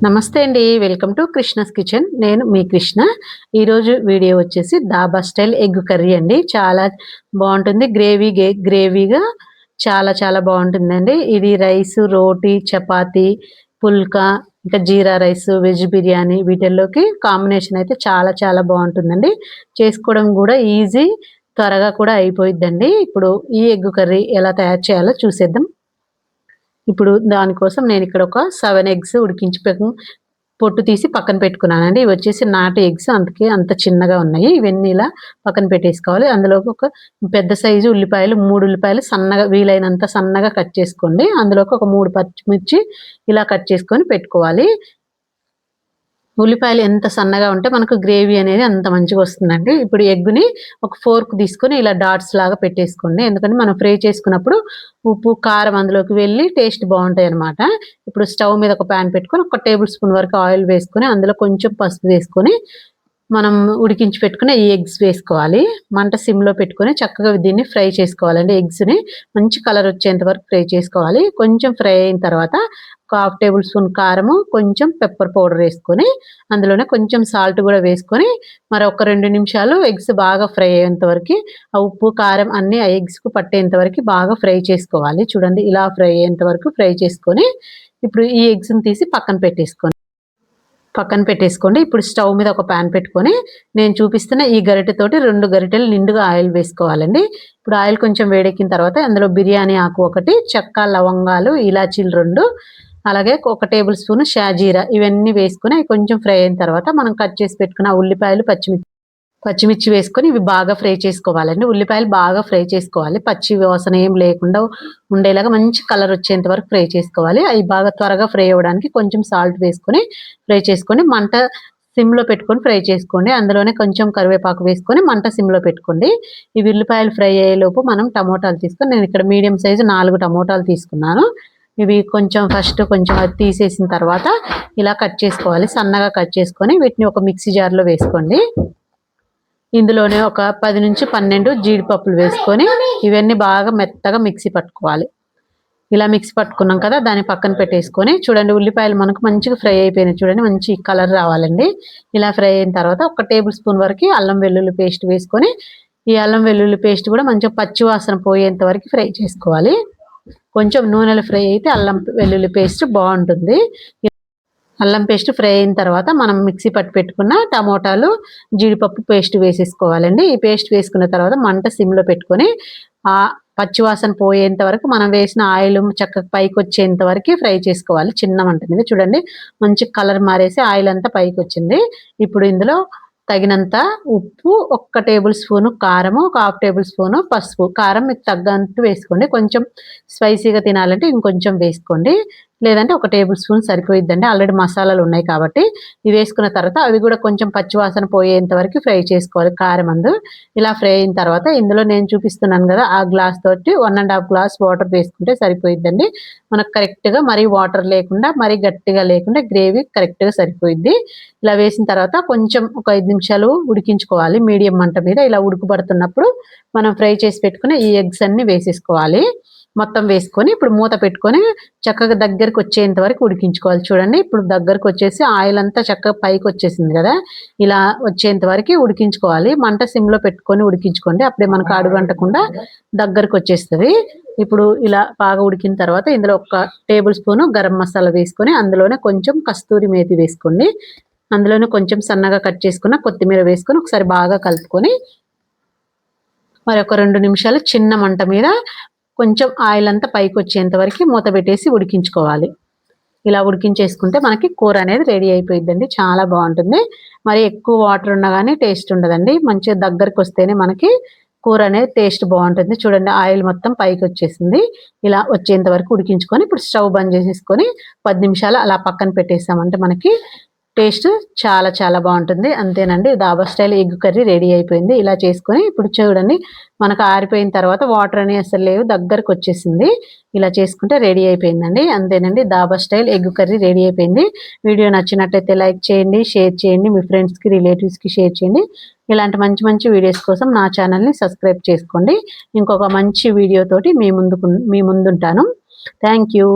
నమస్తే అండి. Welcome to Krishna's kitchen. నేను మీ కృష్ణ. ఈరోజు వీడియో వచ్చేసి దాబా స్టైల్ ఎగ్ కర్రీ అండి. చాలా బాగుంటుంది. గ్రేవీగా చాలా చాలా బాగుంటుందండి. ఇది రైస్, రోటీ, చపాతీ, పుల్కా, ఇంకా జీరా రైస్, వెజ్ బిర్యానీ వీటిల్లోకి కాంబినేషన్ అయితే చాలా చాలా బాగుంటుందండి. చేసుకోవడం కూడా ఈజీ, త్వరగా కూడా అయిపోయిద్దండి. ఇప్పుడు ఈ ఎగ్ కర్రీ ఎలా తయారు చేయాలో చూసేద్దాం. ఇప్పుడు దానికోసం నేను ఇక్కడ ఒక 7 ఎగ్స్ పొట్టు తీసి పక్కన పెట్టుకున్నానండి. ఇవి వచ్చేసి నాటు ఎగ్స్, అందుకే అంత చిన్నగా ఉన్నాయి. ఇవన్నీ ఇలా పక్కన పెట్టేసుకోవాలి. అందులోకి ఒక పెద్ద సైజు ఉల్లిపాయలు, 3 ఉల్లిపాయలు సన్నగా వీలైనంత సన్నగా కట్ చేసుకోండి. అందులోకి ఒక 3 పచ్చిమిర్చి ఇలా కట్ చేసుకొని పెట్టుకోవాలి. ఉల్లిపాయలు ఎంత సన్నగా ఉంటే మనకు గ్రేవీ అనేది అంత మంచిగా వస్తుందండి. ఇప్పుడు ఎగ్గుని ఒక ఫోర్క్ తీసుకొని ఇలా డాట్స్ లాగా పెట్టేసుకోండి. ఎందుకంటే మనం ఫ్రై చేసుకున్నప్పుడు ఉప్పు, కారం అందులోకి వెళ్ళి టేస్ట్ బాగుంటాయి అనమాట. ఇప్పుడు స్టవ్ మీద ఒక ప్యాన్ పెట్టుకొని 1 టేబుల్ స్పూన్ వరకు ఆయిల్ వేసుకొని అందులో కొంచెం పసుపు వేసుకొని మనం ఉడికించి పెట్టుకుని ఈ ఎగ్స్ వేసుకోవాలి. మంట సిమ్లో పెట్టుకొని చక్కగా దీన్ని ఫ్రై చేసుకోవాలండి. ఎగ్స్ని మంచి కలర్ వచ్చేంత వరకు ఫ్రై చేసుకోవాలి. కొంచెం ఫ్రై అయిన తర్వాత ఒక 1/2 టేబుల్ స్పూన్ కారము, కొంచెం పెప్పర్ పౌడర్ వేసుకొని అందులోనే కొంచెం సాల్ట్ కూడా వేసుకొని మరి ఒక 2 నిమిషాలు ఎగ్స్ బాగా ఫ్రై అయ్యేంత వరకు ఆ ఉప్పు, కారం అన్నీ ఆ ఎగ్స్కు పట్టేంత వరకు బాగా ఫ్రై చేసుకోవాలి. చూడండి, ఇలా ఫ్రై అయ్యేంత వరకు ఫ్రై చేసుకొని ఇప్పుడు ఈ ఎగ్స్ని తీసి పక్కన పెట్టేసుకోండి. ఇప్పుడు స్టవ్ మీద ఒక ప్యాన్ పెట్టుకొని నేను చూపిస్తున్న ఈ గరిటెతోటి 2 గరిటెలు నిండుగా ఆయిల్ వేసుకోవాలండి. ఇప్పుడు ఆయిల్ కొంచెం వేడెక్కిన తర్వాత అందులో బిర్యానీ ఆకు 1, చెక్క, లవంగాలు, ఇలాచీలు 2, అలాగే 1 టేబుల్ స్పూన్ షాజీరా ఇవన్నీ వేసుకొని కొంచెం ఫ్రై అయిన తర్వాత మనం కట్ చేసి పెట్టుకున్న ఉల్లిపాయలు, పచ్చిమిర్చి వేసుకొని ఇవి బాగా ఫ్రై చేసుకోవాలండి. ఉల్లిపాయలు బాగా ఫ్రై చేసుకోవాలి. పచ్చి వాసన ఏం లేకుండా ఉండేలాగా మంచి కలర్ వచ్చేంత వరకు ఫ్రై చేసుకోవాలి. అవి బాగా త్వరగా ఫ్రై అవ్వడానికి కొంచెం సాల్ట్ వేసుకొని ఫ్రై చేసుకొని మంట సిమ్లో పెట్టుకొని ఫ్రై చేసుకోండి. అందులోనే కొంచెం కరివేపాకు వేసుకొని మంట సిమ్లో పెట్టుకోండి. ఈ ఉల్లిపాయలు ఫ్రై అయ్యేలోపు మనం టమోటాలు తీసుకొని నేను ఇక్కడ మీడియం సైజు 4 టమోటాలు తీసుకున్నాను. ఇవి కొంచెం అది తీసేసిన తర్వాత ఇలా కట్ చేసుకోవాలి. సన్నగా కట్ చేసుకొని వీటిని ఒక మిక్సీ జార్లో వేసుకోండి. ఇందులోనే ఒక 10 నుంచి 12 జీడిపప్పులు వేసుకొని ఇవన్నీ బాగా మెత్తగా మిక్సీ పట్టుకోవాలి. ఇలా మిక్సీ పట్టుకున్నాం కదా, దాన్ని పక్కన పెట్టేసుకొని చూడండి, ఉల్లిపాయలు మనకు మంచిగా ఫ్రై అయిపోయినాయి. చూడండి, మంచి కలర్ రావాలండి. ఇలా ఫ్రై అయిన తర్వాత 1 టేబుల్ స్పూన్ వరకు అల్లం వెల్లుల్లి పేస్ట్ వేసుకొని ఈ అల్లం వెల్లుల్లి పేస్ట్ కూడా మంచిగా పచ్చి వాసన పోయేంత వరకు ఫ్రై చేసుకోవాలి. కొంచెం నూనెలో ఫ్రై అయితే అల్లం వెల్లుల్లి పేస్ట్ బాగుంటుంది. అల్లం పేస్ట్ ఫ్రై అయిన తర్వాత మనం మిక్సీ పట్టి పెట్టుకున్న టమోటాలు, జీడిపప్పు పేస్ట్ వేసేసుకోవాలండి. ఈ పేస్ట్ వేసుకున్న తర్వాత మంట సిమ్లో పెట్టుకొని ఆ పచ్చివాసన పోయేంత వరకు మనం వేసిన ఆయిల్ చక్కగా పైకి వచ్చేంత వరకు ఫ్రై చేసుకోవాలి. చిన్న మంట మీద. చూడండి, మంచి కలర్ మారేసి ఆయిల్ అంతా పైకి వచ్చింది. ఇప్పుడు ఇందులో తగినంత ఉప్పు, 1 టేబుల్ స్పూను కారము, 1/2 టేబుల్ స్పూను పసుపు. కారం మీకు తగ్గంత వేసుకోండి. కొంచెం స్పైసీగా తినాలంటే ఇంకొంచెం వేసుకోండి, లేదంటే 1 టేబుల్ స్పూన్ సరిపోయిద్దండి. ఆల్రెడీ మసాలాలు ఉన్నాయి కాబట్టి ఇవి వేసుకున్న తర్వాత అవి కూడా కొంచెం పచ్చివాసన పోయేంత వరకు ఫ్రై చేసుకోవాలి. కారం ఇలా ఫ్రై అయిన తర్వాత ఇందులో నేను చూపిస్తున్నాను కదా, ఆ గ్లాస్ తోటి 1.5 గ్లాస్ వాటర్ వేసుకుంటే సరిపోయిద్దండి. మనకు కరెక్ట్గా మరీ వాటర్ లేకుండా మరీ గట్టిగా లేకుండా గ్రేవీ కరెక్ట్గా సరిపోయిద్ది. ఇలా వేసిన తర్వాత కొంచెం ఒక 5 నిమిషాలు ఉడికించుకోవాలి మీడియం మంట మీద. ఇలా ఉడుకుపడుతున్నప్పుడు మనం ఫ్రై చేసి పెట్టుకుని ఈ ఎగ్స్ అన్ని వేసేసుకోవాలి. మొత్తం వేసుకొని ఇప్పుడు మూత పెట్టుకొని చక్కగా దగ్గరికి వచ్చేంత వరకు ఉడికించుకోవాలి. చూడండి, ఇప్పుడు దగ్గరకు వచ్చేసి ఆయిల్ అంతా చక్కగా పైకి వచ్చేసింది కదా, ఇలా వచ్చేంత వరకు ఉడికించుకోవాలి. మంట సిమ్లో పెట్టుకొని ఉడికించుకోండి. అప్పుడే మనకు అడుగంటకుండా దగ్గరకు వచ్చేస్తుంది. ఇప్పుడు ఇలా బాగా ఉడికిన తర్వాత ఇందులో 1 టేబుల్ స్పూన్ గరం మసాలా వేసుకొని అందులోనే కొంచెం కస్తూరి మేతి వేసుకోండి. అందులోనే కొంచెం సన్నగా కట్ చేసుకున్న కొత్తిమీర వేసుకొని ఒకసారి బాగా కలుపుకొని మరి ఒక 2 నిమిషాలు చిన్న మంట మీద కొంచెం ఆయిల్ అంతా పైకి వచ్చేంత వరకు మూత పెట్టేసి ఉడికించుకోవాలి. ఇలా ఉడికించేసుకుంటే మనకి కూర అనేది రెడీ అయిపోయిందండి. చాలా బాగుంటుంది. మరి ఎక్కువ వాటర్ ఉన్నా కానీ టేస్ట్ ఉండదండి. మంచిగా దగ్గరికి వస్తేనే మనకి కూర అనేది టేస్ట్ బాగుంటుంది. చూడండి, ఆయిల్ మొత్తం పైకి వచ్చేసింది. ఇలా వచ్చేంత వరకు ఉడికించుకొని ఇప్పుడు స్టవ్ బంద్ చేసేసుకొని 10 నిమిషాలు అలా పక్కన పెట్టేసామంటే మనకి టేస్ట్ చాలా చాలా బాగుంటుంది. అంతేనండి, dhaba style egg curry ready అయిపోయింది. ఇలా చేసుకొని ఇప్పుడు చూడండి, మనకు ఆరిపోయిన తర్వాత వాటర్ అని అసలు లేవు, దగ్గరకు వచ్చేసింది. ఇలా చేసుకుంటే రెడీ అయిపోయిందండి. అంతేనండి, dhaba style egg curry ready అయిపోయింది. వీడియో నచ్చినట్లయితే లైక్ చేయండి, షేర్ చేయండి, మీ ఫ్రెండ్స్కి, రిలేటివ్స్కి షేర్ చేయండి. ఇలాంటి మంచి మంచి వీడియోస్ కోసం నా ఛానల్ని సబ్స్క్రైబ్ చేసుకోండి. ఇంకొక మంచి వీడియోతోటి మీ ముందుంటాను. Thank you.